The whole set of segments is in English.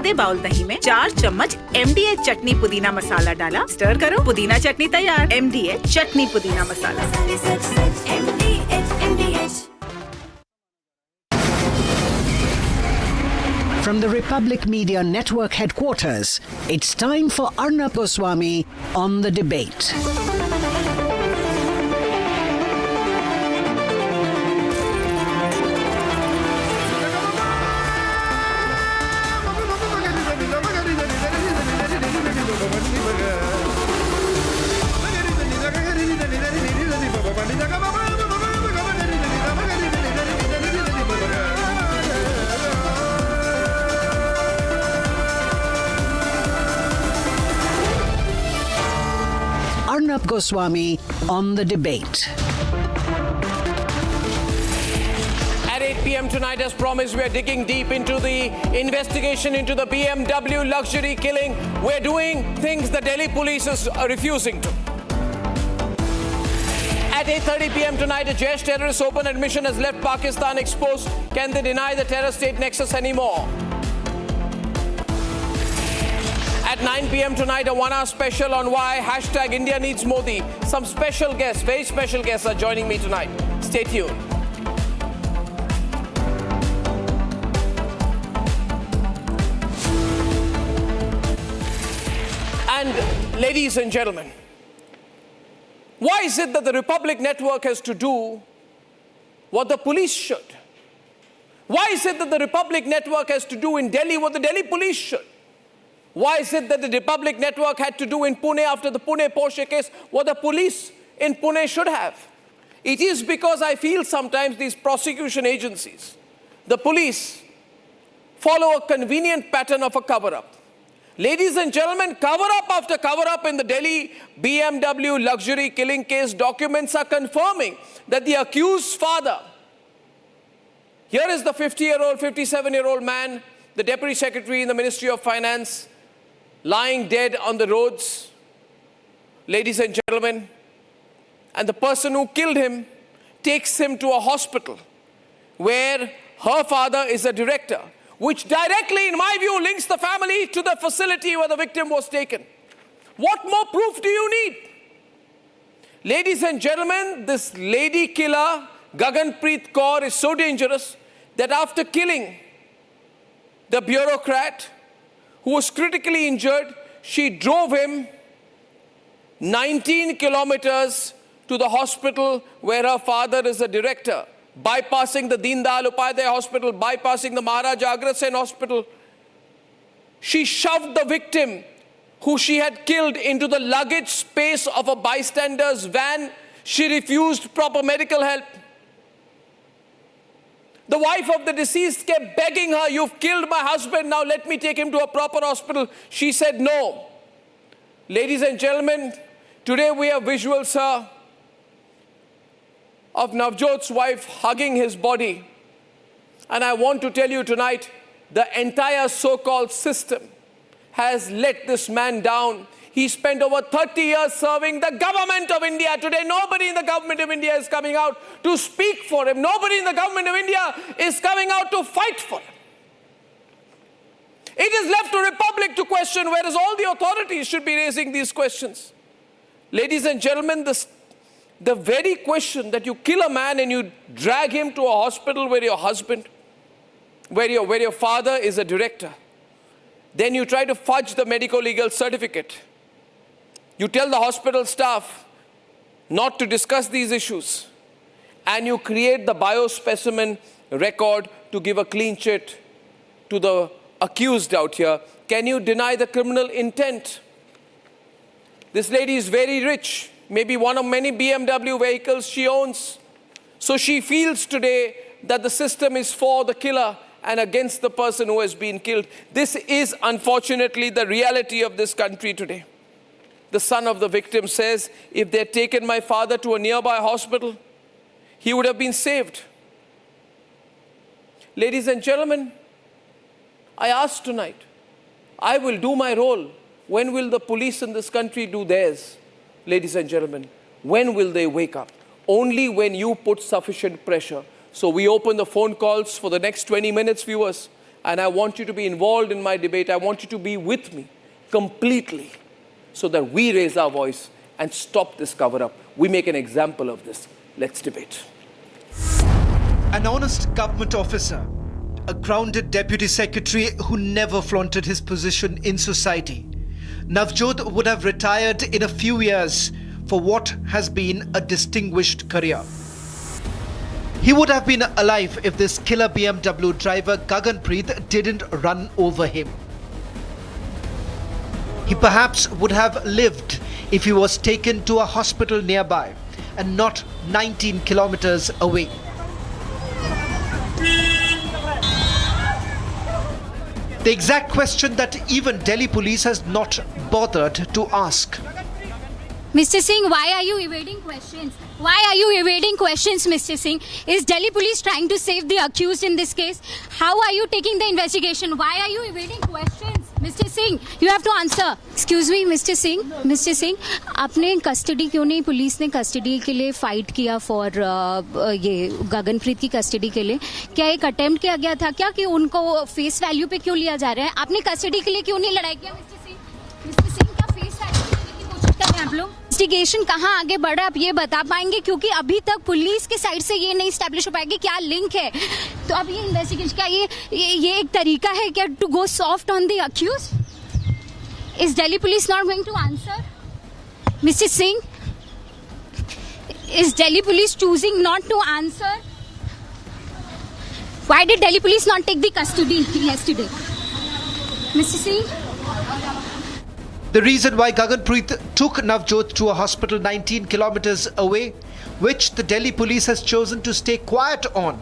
आधे बाउल दही में 4 चम्मच MDH चटनी पुदीना मसाला डाला, स्टर करो, पुदीना चटनी तैयार। MDH चटनी पुदीना मसाला। From the Republic Media Network headquarters, it's time for Arnab Goswami on The Debate. Arnab Goswami on The Debate. At 8 p.m. tonight, as promised, we're digging deep into the investigation into the BMW luxury killing. We're doing things the Delhi police is refusing to. At 8:30 p.m. tonight, a Jaish terrorist open admission has left Pakistan exposed. Can they deny the terror state nexus anymore? At 9 p.m. tonight, a one-hour special on why #India needs Modi. Some special guests, very special guests are joining me tonight. Stay tuned. And ladies and gentlemen, why is it that the Republic Network has to do what the police should? Why is it that the Republic Network has to do in Delhi what the Delhi police should? Why is it that the Republic Network had to do in Pune after the Pune Porsche case what the police in Pune should have? It is because I feel sometimes these prosecution agencies, the police, follow a convenient pattern of a cover-up. Ladies and gentlemen, cover-up after cover-up in the Delhi BMW luxury killing case documents are confirming that the accused father, here is the 50-year-old, 57-year-old man, the Deputy Secretary in the Ministry of Finance, lying dead on the roads, ladies and gentlemen, and the person who killed him takes him to a hospital where her father is a director, which directly, in my view, links the family to the facility where the victim was taken. What more proof do you need? Ladies and gentlemen, this lady killer, Gaganpreet Kaur, is so dangerous that after killing the bureaucrat who was critically injured, she drove him 19 kilometers to the hospital where her father is a director, bypassing the Deen Dayal Upadhyay Hospital, bypassing the Maharaja Agrat Sen Hospital. She shoved the victim, who she had killed, into the luggage space of a bystander's van. She refused proper medical help. The wife of the deceased kept begging her, "You've killed my husband, now let me take him to a proper hospital." She said no. Ladies and gentlemen, today we have visuals, sir, of Navjot's wife hugging his body. And I want to tell you tonight, the entire so-called system has let this man down. He spent over 30 years serving the government of India. Today, nobody in the government of India is coming out to speak for him. Nobody in the government of India is coming out to fight for him. It is left to Republic to question, whereas all the authorities should be raising these questions. Ladies and gentlemen, the very question that you kill a man and you drag him to a hospital where your husband, where your father is a director, then you try to fudge the medico-legal certificate. You tell the hospital staff not to discuss these issues, and you create the biospecimen record to give a clean chit to the accused out here. Can you deny the criminal intent? This lady is very rich, maybe one of many BMW vehicles she owns. So she feels today that the system is for the killer and against the person who has been killed. This is unfortunately the reality of this country today. The son of the victim says, if they had taken my father to a nearby hospital, he would have been saved. Ladies and gentlemen, I ask tonight, I will do my role. When will the police in this country do theirs? Ladies and gentlemen, when will they wake up? Only when you put sufficient pressure. So we open the phone calls for the next 20 minutes, viewers. And I want you to be involved in my debate. I want you to be with me completely so that we raise our voice and stop this cover-up. We make an example of this. Let's debate. An honest government officer, a grounded deputy secretary who never flaunted his position in society, Navjot would have retired in a few years for what has been a distinguished career. He would have been alive if this killer BMW driver Gaganpreet didn't run over him. He perhaps would have lived if he was taken to a hospital nearby and not 19 kilometers away. The exact question that even Delhi police has not bothered to ask. Mr. Singh, why are you evading questions? Why are you evading questions, Mr. Singh? Is Delhi police trying to save the accused in this case? How are you taking the investigation? Why are you evading questions? Mr. Singh, you have to answer. Excuse me, Mr. Singh. Mr. Singh, आपने custody क्यों नहीं, police ने custody के लिए fight किया for ये गगनप्रीत की custody के लिए? क्या एक अटेम्प्ट किया गया था क्या कि उनको फेस वैल्यू पे क्यों लिया जा रहा है? आपने कस्टडी के लिए क्यों नहीं लड़ाई किया, मिस्टर सिंह? मिस्टर सिंह, क्या फेस वैल्यू लेने की कोशिश कर रहे हैं आप लोग? इन्वेस्टिगेशन कहाँ आगे बढ़ रहा है आप ये बता पाएंगे? क्योंकि अभी तक पुलिस के साइड से ये नहीं स्टैब्लिश हो पाएगी क्या लिंक है. तो अब ये इन्वेस्टिगेशन क्या ये एक तरीका है क्या to go soft on the accused? Is Delhi police not going to answer? Mister Singh, is Delhi police choosing not to answer? Why did Delhi police not take the custody yesterday? Mr. Singh? The reason why Gaganpreet took Navjot to a hospital 19 kilometers away, which the Delhi police has chosen to stay quiet on,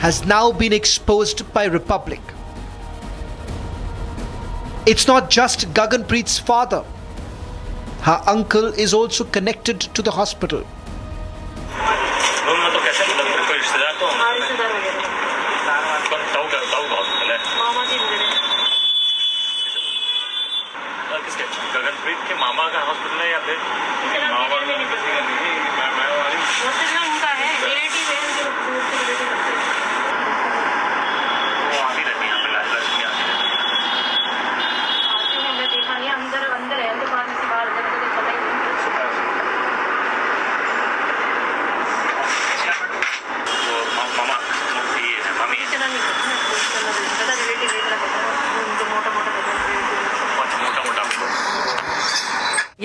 has now been exposed by Republic. It's not just Gaganpreet's father. Her uncle is also connected to the hospital. Gaganpreet के मामा का hospital है या फिर मामा उनका है relative है वो आती रहती है यहाँ पे लक्ष्मी आती है मैं देखा नहीं अंदर अंदर है दुकान से बाहर अंदर तो पता ही नहीं वो मामा ये है मम्मी इतना नहीं पता रिलेटिव है इतना पता उनको मोटा मोटा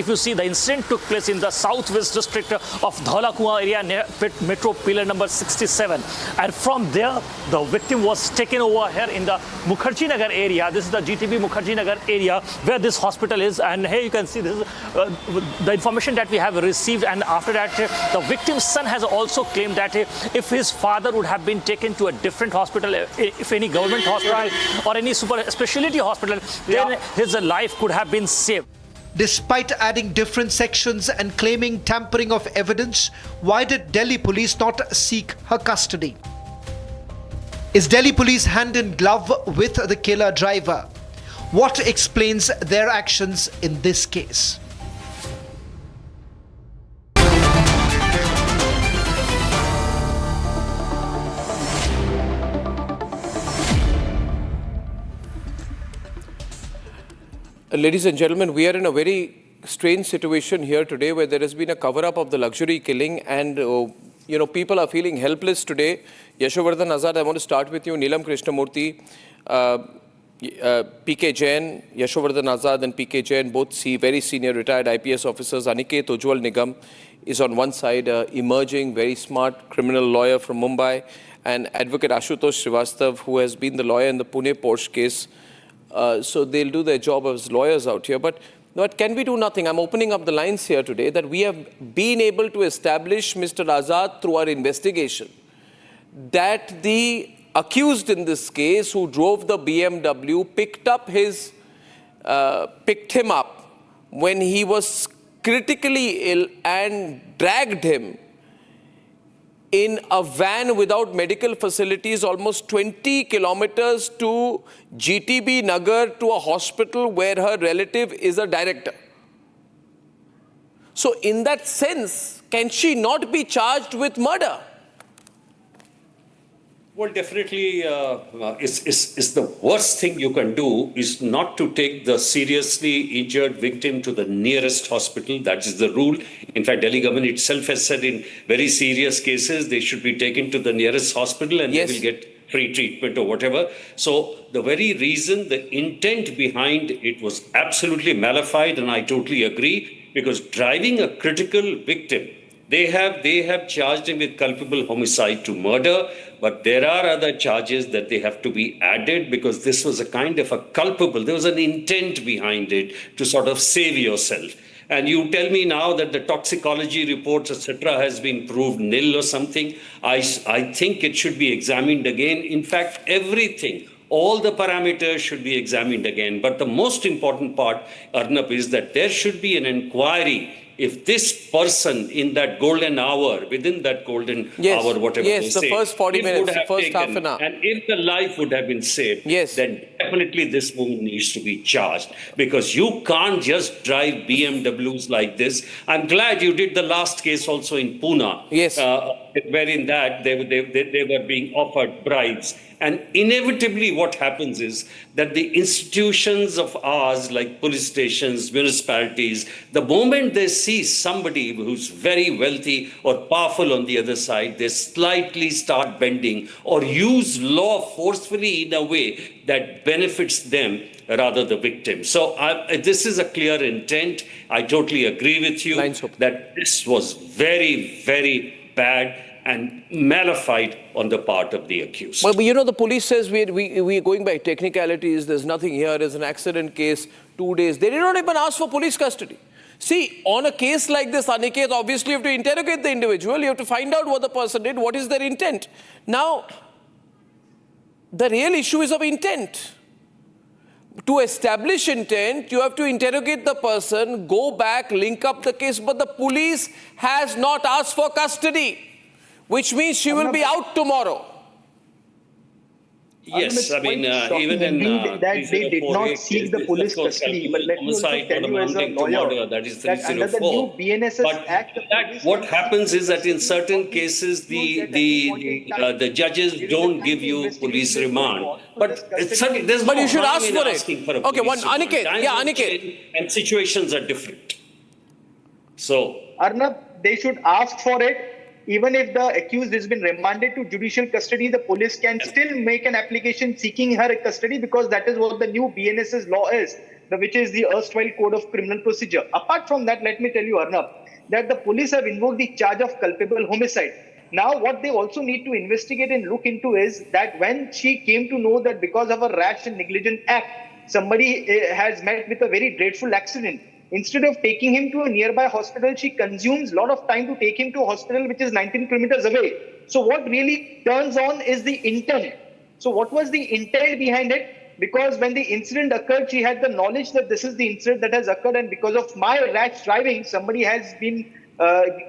If you see, the incident took place in the southwest district of Dhaulakua area near metro pillar number 67, and from there the victim was taken over here in the Mukherjee Nagar area. This is the GTB Mukherjee Nagar area where this hospital is, and here you can see this is the information that we have received. And after that, the victim's son has also claimed that if his father would have been taken to a different hospital, if any government hospital or any super specialty hospital, then his life could have been saved. Despite adding different sections and claiming tampering of evidence, why did Delhi police not seek her custody? Is Delhi police hand in glove with the killer driver? What explains their actions in this case? Ladies and gentlemen, we are in a very strange situation here today where there has been a cover-up of the luxury killing, and people are feeling helpless today. Yashovardhan Azad, I want to start with you. Neelam Krishnamurthy, PK Jain, Yashovardhan Azad and PK Jain, both very senior retired IPS officers. Aniket Ujjwal Nigam is on one side, emerging, very smart criminal lawyer from Mumbai, and Advocate Ashutosh Srivastav, who has been the lawyer in the Pune Porsche case. So they'll do their job as lawyers out here. But can we do nothing? I'm opening up the lines here today that we have been able to establish, Mr. Azad, through our investigation, that the accused in this case who drove the BMW picked him up when he was critically ill and dragged him in a van without medical facilities almost 20 kilometers to GTB Nagar to a hospital where her relative is a director. So in that sense, can she not be charged with murder? Well, definitely, is the worst thing you can do is not to take the seriously injured victim to the nearest hospital. That is the rule. In fact, Delhi government itself has said in very serious cases they should be taken to the nearest hospital and Yes. they will get free treatment or whatever. So the very reason, the intent behind it was absolutely malified, and I totally agree, because driving a critical victim, they have charged him with culpable homicide to murder, but there are other charges that they have to be added because this was a kind of a culpable. There was an intent behind it to sort of save yourself. And you tell me now that the toxicology reports, etc., has been proved nil or something. I think it should be examined again. In fact, everything, all the parameters should be examined again. But the most important part, Arnab, is that there should be an inquiry if this person in that golden hour, within that golden Yes, hour, whatever yes, they the say, first 40 if minutes, would the have first taken, half an hour. and if the life would have been saved, Yes. then definitely this woman needs to be charged, because you can't just drive BMWs like this. I'm glad you did the last case also in Pune, Yes. wherein that they were being offered bribes. And inevitably what happens is that the institutions of ours, like police stations, municipalities, the moment they see somebody who's very wealthy or powerful on the other side, they slightly start bending or use law forcefully in a way that benefits them rather the victim. So this is a clear intent. I totally agree with you that this was very, very bad and malified on the part of the accused. But you know, the police says we're going by technicalities. There's nothing here. It's an accident case, 2 days. They did not even ask for police custody. See, on a case like this, Aniket, obviously you have to interrogate the individual. You have to find out what the person did, what is their intent. Now, the real issue is of intent. To establish intent, you have to interrogate the person, go back, link up the case. But the police has not asked for custody, which means she will be out tomorrow. Yes, I mean, even in that they did not seek the police custody. But let me also tell you as a lawyer that is that under the new 304. BNSS But Act, what happens is that in certain cases, the judges don't give you police remand. But there's But no you should harm ask in for it. asking for a Okay, police one, remand. Aniket, Times yeah, have Aniket. changed and situations are different. So, Arnab, they should ask for it. Even if the accused has been remanded to judicial custody, the police can still make an application seeking her custody, because that is what the new BNSS law is, which is the erstwhile Code of Criminal Procedure. Apart from that, let me tell you, Arnab, that the police have invoked the charge of culpable homicide. Now, what they also need to investigate and look into is that when she came to know that because of a rash and negligent act, somebody has met with a very dreadful accident, instead of taking him to a nearby hospital, she consumes a lot of time to take him to a hospital which is 19 kilometers away. So what really turns on is the intent. So what was the intent behind it? Because when the incident occurred, she had the knowledge that this is the incident that has occurred, and because of my rash driving, somebody has been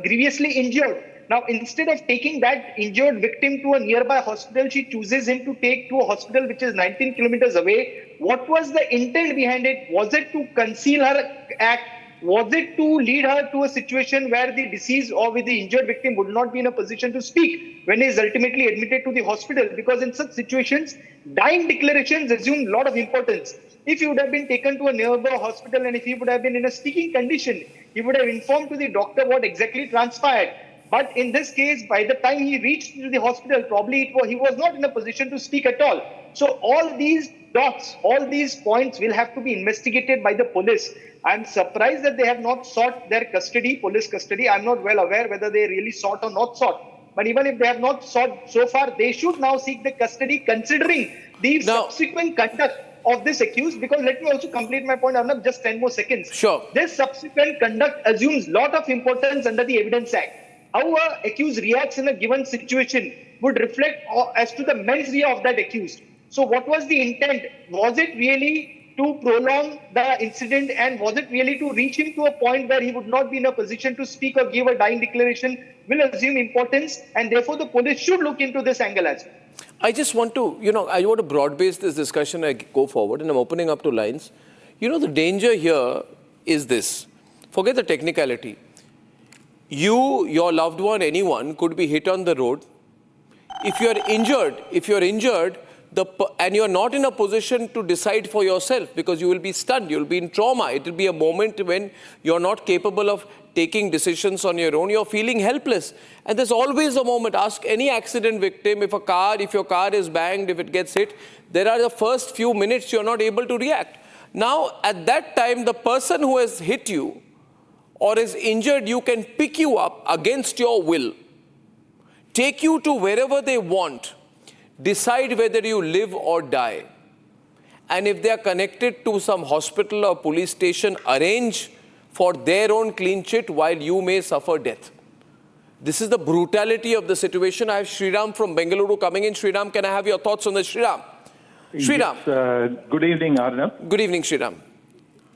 grievously injured. Now, instead of taking that injured victim to a nearby hospital, she chooses him to take to a hospital which is 19 kilometers away. What was the intent behind it? Was it to conceal her act? Was it to lead her to a situation where the deceased or with the injured victim would not be in a position to speak when he is ultimately admitted to the hospital? Because in such situations, dying declarations assume a lot of importance. If he would have been taken to a nearby hospital and if he would have been in a speaking condition, he would have informed to the doctor what exactly transpired. But in this case, by the time he reached to the hospital, probably he was not in a position to speak at all. So all these dots, all these points will have to be investigated by the police. I'm surprised that they have not sought their custody, police custody. I'm not well aware whether they really sought or not sought. But even if they have not sought so far, they should now seek the custody, considering the subsequent conduct of this accused. Because let me also complete my point, Arnab, just 10 more seconds. Sure. This subsequent conduct assumes a lot of importance under the Evidence Act. How an accused reacts in a given situation would reflect as to the mens rea of that accused. So what was the intent? Was it really to prolong the incident, and was it really to reach him to a point where he would not be in a position to speak or give a dying declaration? Will assume importance, and therefore the police should look into this angle as well. I just want to, I want to broad base this discussion and go forward, and I'm opening up to lines. The danger here is this. Forget the technicality. You, your loved one, anyone could be hit on the road. if you're injured, and you're not in a position to decide for yourself because you will be stunned, you'll be in trauma. It will be a moment when you're not capable of taking decisions on your own. You're feeling helpless. And there's always a moment. Ask any accident victim, if your car is banged, if it gets hit, there are the first few minutes you're not able to react. Now, at that time, the person who has hit you or is injured you can pick you up against your will, take you to wherever they want, decide whether you live or die. And if they are connected to some hospital or police station, arrange for their own clean chit while you may suffer death. This is the brutality of the situation. I have Sriram from Bengaluru coming in. Sriram, can I have your thoughts on this? Sriram. Sriram. Yes, good evening, Arnab. Good evening, Sriram.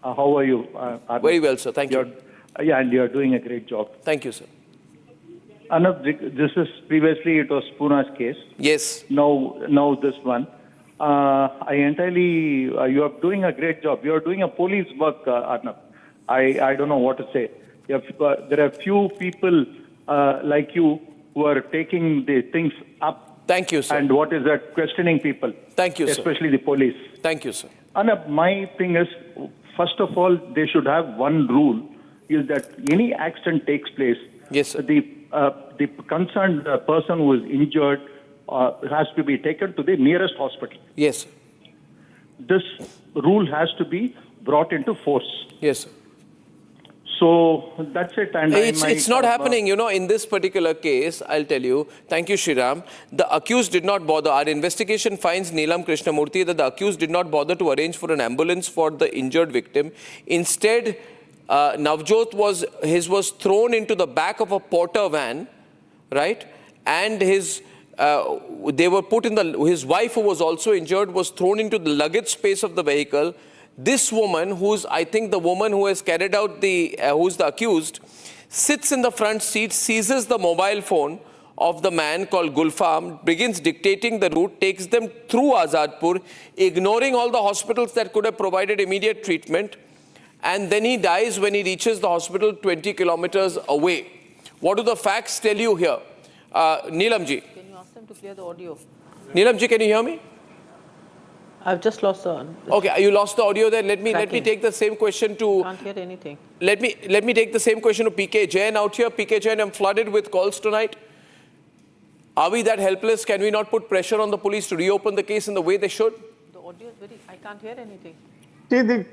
How are you, Arnab? Very well, sir. Thank you. Yeah, and you're doing a great job. Thank you, sir. Arnab, this is previously it was Puna's case. Yes. Now this one. I entirely, you are doing a great job. You are doing a police work, Arnab. I don't know what to say. There are few people like you who are taking the things up. Thank you, sir. And what is that? Questioning people. Thank you, sir. Especially the police. Thank you, sir. Arnab, my thing is, first of all, they should have one rule, is that any accident takes place, yes, sir, the concerned person who is injured has to be taken to the nearest hospital. Yes, sir. This rule has to be brought into force. Yes, sir. So that's it. And it's not happening, you know, in this particular case. I'll tell you. Thank you, Sriram. The accused did not bother. Our investigation finds Neelam Krishnamurthy that the accused did not bother to arrange for an ambulance for the injured victim. Instead, Navjot was thrown into the back of a porter van, right? And his wife, who was also injured, was thrown into the luggage space of the vehicle. This woman, who's I think the woman who has carried out who's the accused, sits in the front seat, seizes the mobile phone of the man called Gulfam, begins dictating the route, takes them through Azadpur, ignoring all the hospitals that could have provided immediate treatment, and then he dies when he reaches the hospital 20 kilometers away. What do the facts tell you here? Neelamji. Can you ask them to clear the audio? Neelamji, can you hear me? I've just lost the... Okay, you lost the audio there. Let me take the same question to... Can't hear anything. Let me take the same question to PK Jain out here. PK Jain, I'm flooded with calls tonight. Are we that helpless? Can we not put pressure on the police to reopen the case in the way they should? The audio is very... I can't hear anything. See, the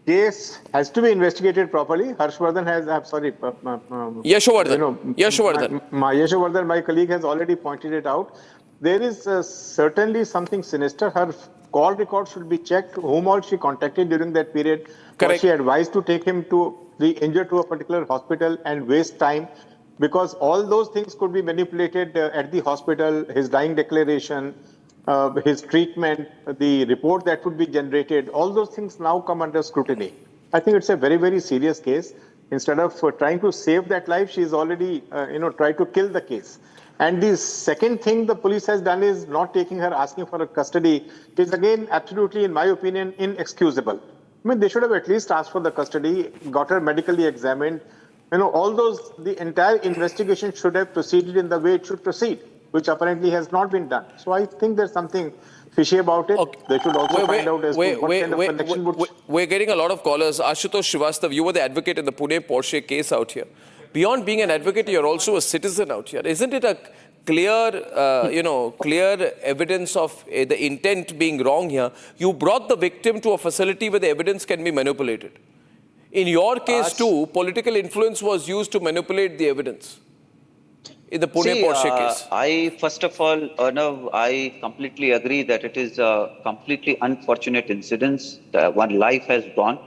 case has to be investigated properly. Harshvardhan has... Yashovardhan. Yashovardhan, my colleague, has already pointed it out. There is certainly something sinister. Her call record should be checked, whom all she contacted during that period. Correct. Was she advised to take him to the injured to a particular hospital and waste time? Because all those things could be manipulated at the hospital, his dying declaration, his treatment, the report that would be generated, all those things now come under scrutiny. I think it's a very, very serious case. Instead of trying to save that life, she's already, tried to kill the case. And the second thing the police has done is not taking her, asking for her custody, is again absolutely, in my opinion, inexcusable. I mean, they should have at least asked for the custody, got her medically examined. All those, the entire investigation should have proceeded in the way it should proceed, which apparently has not been done. So I think there's something fishy about it. Okay. They should also find out as to what kind of connection would... We're getting a lot of callers. Ashutosh Srivastav, you were the advocate in the Pune Porsche case out here. Beyond being an advocate, you're also a citizen out here. Isn't it a clear, clear evidence of the intent being wrong here? You brought the victim to a facility where the evidence can be manipulated. In your case too, political influence was used to manipulate the evidence. In the Pune Porsche case. First of all, Arnab, I completely agree that it is a completely unfortunate incident. One life has gone.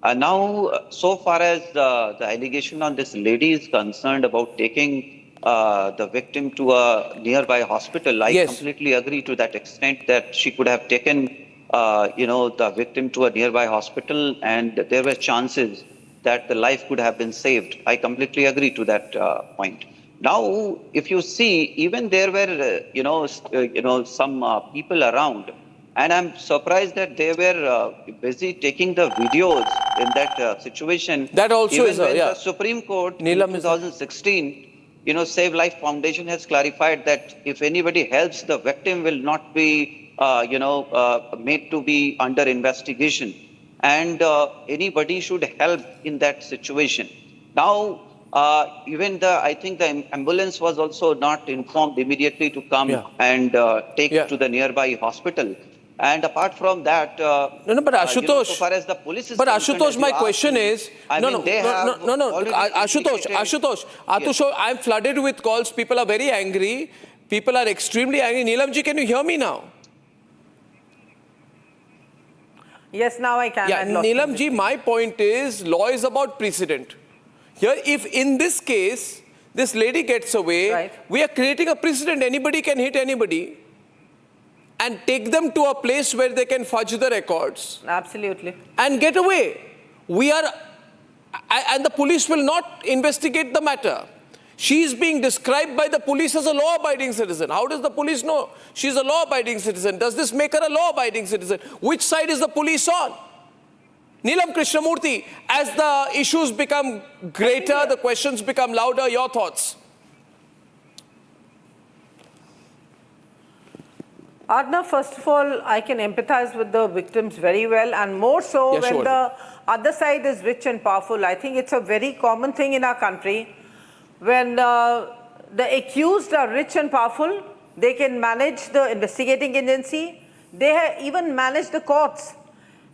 Now, so far as the allegation on this lady is concerned about taking the victim to a nearby hospital, I completely agree to that extent that she could have taken, the victim to a nearby hospital and there were chances that the life could have been saved. I completely agree to that point. Now, if you see, even there were, some people around. And I'm surprised that they were busy taking the videos in that situation. That also even is when the Supreme Court in 2016 Save Life Foundation has clarified that if anybody helps, the victim will not be, made to be under investigation. And anybody should help in that situation. Now, I think the ambulance was also not informed immediately to come and take to the nearby hospital. And apart from that, but Ashutosh, so far as the police is but concerned, Ashutosh, as you my asked question me, is, Ashutosh, I'm flooded with calls. People are very angry. People are extremely angry. Neelamji, can you hear me now? Yes, now I can. Yeah, Neelamji, my point is, law is about precedent. Here, if in this case, this lady gets away, we are creating a precedent. Anybody can hit anybody and take them to a place where they can fudge the records. Absolutely. And get away. And the police will not investigate the matter. She is being described by the police as a law-abiding citizen. How does the police know she's a law-abiding citizen? Does this make her a law-abiding citizen? Which side is the police on? Neelam Krishnamurthy, as the issues become greater, the questions become louder, your thoughts? Arnab, first of all, I can empathize with the victims very well, and more so when the other side is rich and powerful. I think it's a very common thing in our country. When the accused are rich and powerful, they can manage the investigating agency. They even manage the courts.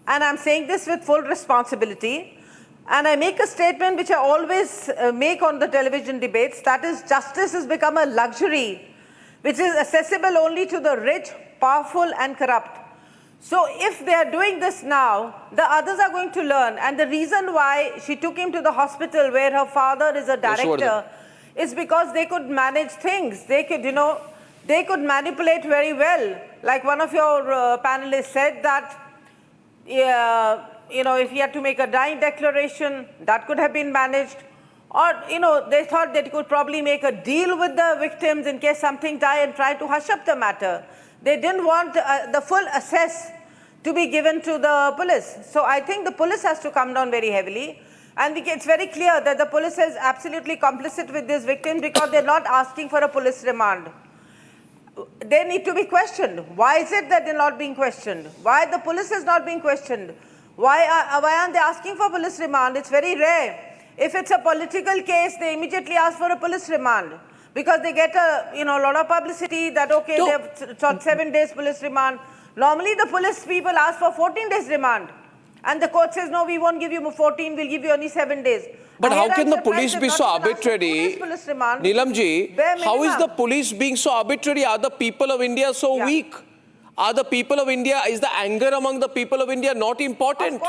And I'm saying this with full responsibility. And I make a statement which I always make on the television debates, that is, justice has become a luxury which is accessible only to the rich, powerful and corrupt. So if they are doing this now, the others are going to learn. And the reason why she took him to the hospital where her father is a director is because they could manage things. They could, they could manipulate very well. Like one of your panelists said that, if he had to make a dying declaration, that could have been managed. Or, they thought they could probably make a deal with the victims in case something died and try to hush up the matter. They didn't want the full access to be given to the police. So I think the police has to come down very heavily. And it's very clear that the police is absolutely complicit with these victims because they're not asking for a police remand. They need to be questioned. Why is it that they're not being questioned? Why the police is not being questioned? Why aren't they asking for police remand? It's very rare. If it's a political case, they immediately ask for a police remand because they get a lot of publicity that, okay, they've sought 7 days police remand. Normally, the police people ask for 14 days remand. And the court says, no, we won't give you 14, we'll give you only 7 days. But how can the police be so arbitrary? Neelamji, how is the police being so arbitrary? Are the people of India so weak? Are the people of India, is the anger among the people of India not important?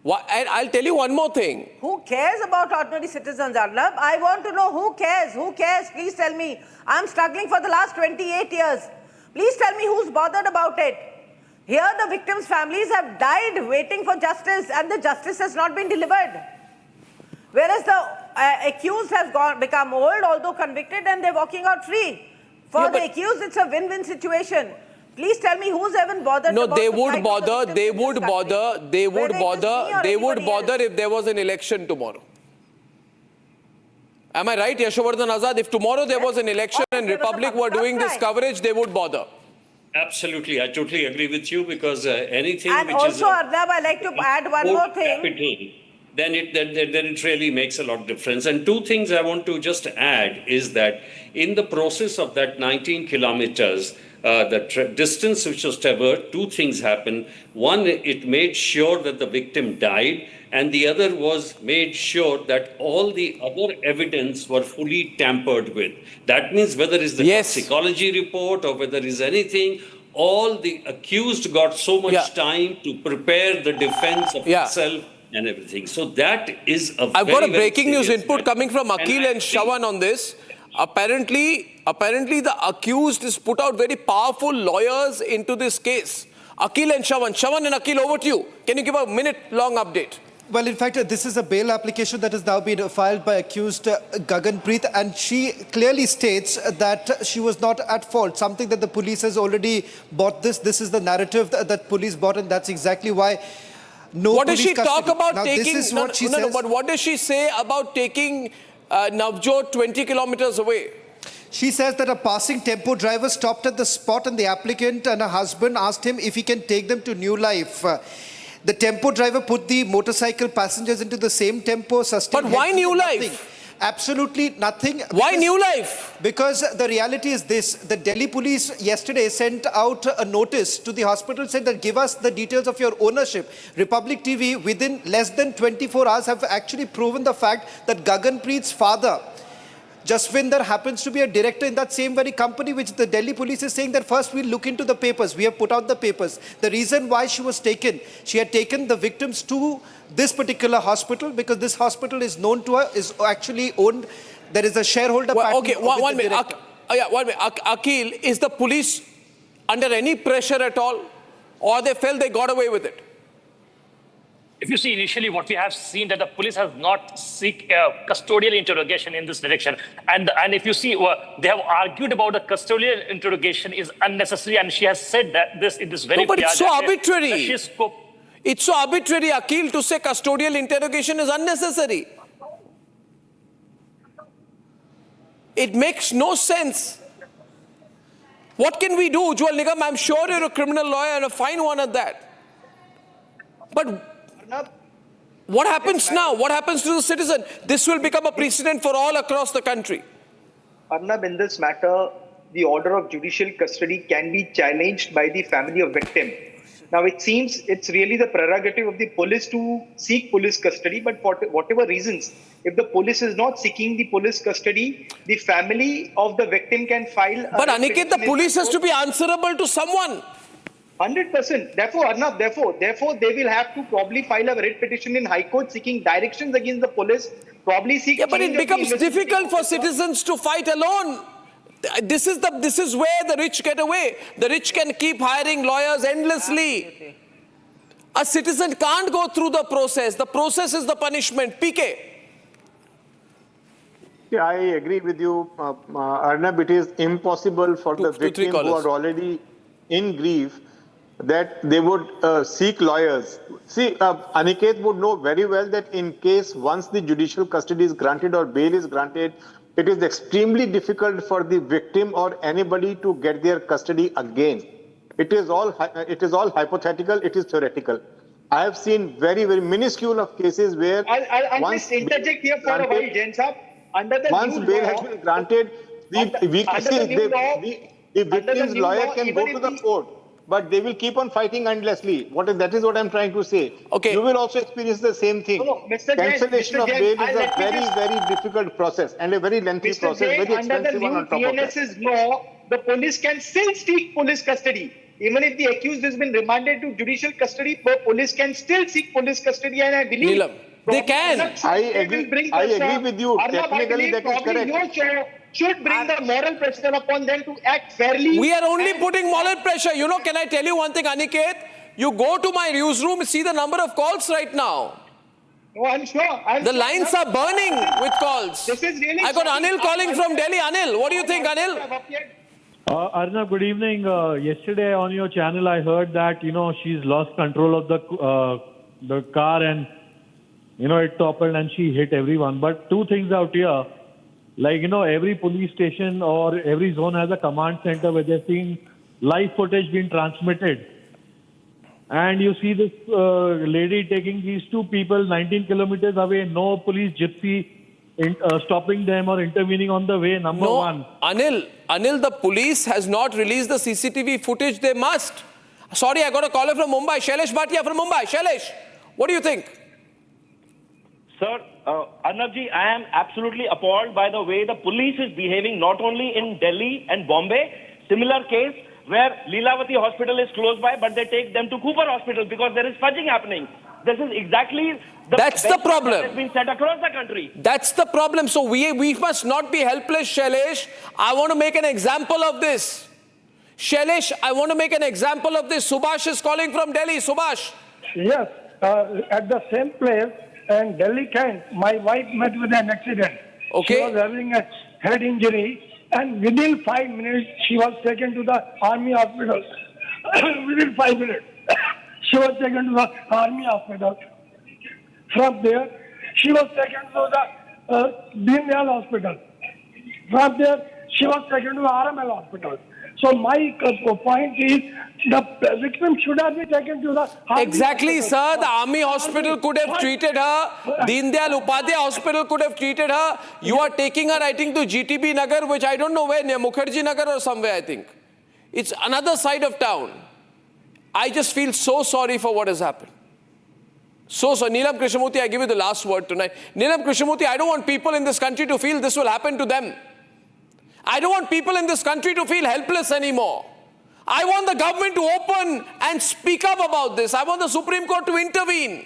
And I'll tell you one more thing. Who cares about ordinary citizens, Arnab? I want to know who cares. Who cares? Please tell me. I'm struggling for the last 28 years. Please tell me who's bothered about it. Here the victims' families have died waiting for justice and the justice has not been delivered. Whereas the accused has become old, although convicted, and they're walking out free. For the accused, it's a win-win situation. Please tell me who's even bothered. No, about they the would bother, they would bother if there was an election tomorrow. Am I right, Yashovardhan Azad? If tomorrow there was an election and Republic were doing this coverage, they would bother. Absolutely, I totally agree with you because anything and which also, is Arnab, I'd like to add one more thing. Capital, then it really makes a lot of difference. And two things I want to just add is that in the process of that 19 kilometers, the distance which was traversed, two things happened. One, it made sure that the victim died, and the other was made sure that all the other evidence were fully tampered with. That means whether it's the toxicology report or whether it's anything, all the accused got so much time to prepare the defense of itself and everything. So that is a I've got a breaking news input coming from Akhil and Shawan on this. Apparently the accused has put out very powerful lawyers into this case. Akhil and Shawan. Shawan and Akhil, over to you. Can you give a minute-long update? Well, in fact, this is a bail application that has now been filed by accused Gaganpreet, and she clearly states that she was not at fault, something that the police has already bought this. This is the narrative that police bought, and that's exactly why no What does she talk about now, taking... This is what she says. But what does she say about taking Navjot 20 kilometers away. She says that a passing tempo driver stopped at the spot and the applicant and her husband asked him if he can take them to New Life. The tempo driver put the motorcycle passengers into the same tempo, sustained. But why New nothing. Life? Absolutely nothing. Why New Life? Because the reality is this. The Delhi police yesterday sent out a notice to the hospital saying that give us the details of your ownership. Republic TV within less than 24 hours have actually proven the fact that Gaganpreet's father, Jaswinder, happens to be a director in that same very company, which the Delhi police is saying that first we'll look into the papers. We have put out the papers. The reason why she was taken, she had taken the victims to this particular hospital because this hospital is known to her, is actually owned. There is a shareholder. Well, okay, one minute. One minute. Akhil, is the police under any pressure at all, or they felt they got away with it? If you see initially what we have seen that the police has not seek custodial interrogation in this direction. And if you see, they have argued about the custodial interrogation is unnecessary. And she has said that this in this very No, but it's so arbitrary. That it's so arbitrary, Akhil, to say custodial interrogation is unnecessary. It makes no sense. What can we do, Ujjwal Nigam? I'm sure you're a criminal lawyer and a fine one at that. But what happens now? What happens to the citizen? This will become a precedent for all across the country. Arnab, in this matter, the order of judicial custody can be challenged by the family of victim. Now, it seems it's really the prerogative of the police to seek police custody, but for whatever reasons, if the police is not seeking the police custody, the family of the victim can file. But Aniket, the police has to be answerable to someone. 100%. Therefore, Arnab, therefore, they will have to probably file a writ petition in High Court seeking directions against the police, probably seek. Yeah, but it becomes difficult for citizens to fight alone. This is where the rich get away. The rich can keep hiring lawyers endlessly. A citizen can't go through the process. The process is the punishment. PK. Yeah, I agree with you, Arnab. It is impossible for the victim who are already in grief that they would seek lawyers. See, Aniket would know very well that in case once the judicial custody is granted or bail is granted, it is extremely difficult for the victim or anybody to get their custody again. It is all hypothetical. It is theoretical. I have seen very, very minuscule of cases where I'll just interject here for a while, Jain Saab. Under the once new bail law, has been granted, the victim's lawyer can go to the court, but they will keep on fighting endlessly. That is what I'm trying to say. Okay. You will also experience the same thing. No, Mr. Jain, Cancellation of bail is a very, very difficult process and a very lengthy Mr. process, Jain, very under the expensive one new on top of that. PNS's law, the police can still seek police custody. Even if the accused has been remanded to judicial custody, the police can still seek police custody, and I believe Neelam, they can. I agree with you. Arnab, Technically, that is correct. Your show should bring the moral pressure upon them to act fairly. We are only putting moral pressure. You know, can I tell you one thing, Aniket? You go to my newsroom, see the number of calls right now. Oh, I'm sure. The lines are burning with calls. This is really I got Anil calling from Delhi. Anil, what do you think, Anil? Arnab, good evening. Yesterday on your channel, I heard that, she's lost control of the car and, it toppled and she hit everyone. But two things out here, every police station or every zone has a command center where they're seeing live footage being transmitted. And you see this lady taking these two people 19 kilometers away, no police gypsy stopping them or intervening on the way, number one. Anil, the police has not released the CCTV footage. They must. Sorry, I got a caller from Mumbai. Shailesh Bhatia from Mumbai. Shailesh, what do you think? Sir, Arnabji, I am absolutely appalled by the way the police is behaving, not only in Delhi and Bombay. Similar case where Leelavati Hospital is close by, but they take them to Cooper Hospital because there is fudging happening. This is exactly That's the problem. That has been set across the country. That's the problem. So we must not be helpless, Shailesh. I want to make an example of this. Shailesh, I want to make an example of this. Subhash is calling from Delhi. Subhash. Yes, at the same place in Delhi, Kent, my wife met with an accident. Okay. She was having a head injury, and within 5 minutes, she was taken to the army hospital. Within 5 minutes, she was taken to the army hospital. From there, she was taken to the Deen Dayal Hospital. From there, she was taken to RML Hospital. So my point is, the victim should have been taken to the... Exactly, sir. The army hospital could have treated her. Deen Dayal Upadhyay Hospital could have treated her. You are taking her, I think, to GTB Nagar, which I don't know where, near Mukherjee Nagar or somewhere, I think. It's another side of town. I just feel so sorry for what has happened. So, Neelam Krishnamurthy, I give you the last word tonight. Neelam Krishnamurthy, I don't want people in this country to feel this will happen to them. I don't want people in this country to feel helpless anymore. I want the government to open and speak up about this. I want the Supreme Court to intervene.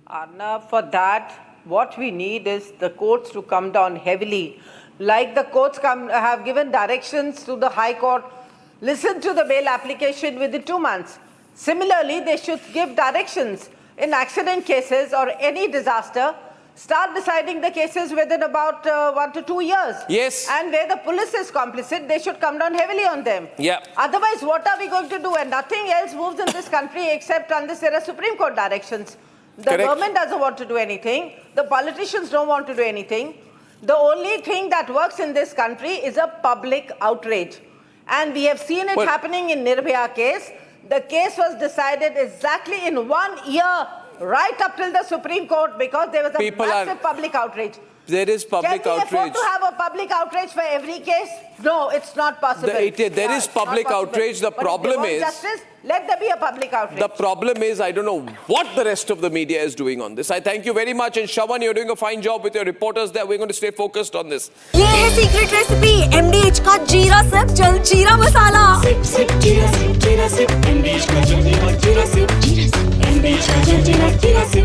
Arnab, for that, what we need is the courts to come down heavily. Like the courts have given directions to the High Court, listen to the bail application within 2 months. Similarly, they should give directions in accident cases or any disaster. Start deciding the cases within about 1 to 2 years. Yes. And where the police is complicit, they should come down heavily on them. Yeah. Otherwise, what are we going to do? And nothing else moves in this country except unless there are Supreme Court directions. The Correct. government doesn't want to do anything. The politicians don't want to do anything. The only thing that works in this country is a public outrage. And we have seen it happening in Nirbhaya case. The case was decided exactly in 1 year, right up till the Supreme Court, because there was a massive public outrage. There is public Can we outrage. afford to have a public outrage for every case? No, it's not possible. There is public outrage. The problem is... justice, let there be a public outrage. The problem is, I don't know what the rest of the media is doing on this. I thank you very much. And Shawan, you're doing a fine job with your reporters there. We're going to stay focused on this. ये है secret recipe MDH का जीरा SIP जल जीरा मसाला SIP SIP जीरा SIP MDH का जल जीरा सिप MDH का जल जीरा सिप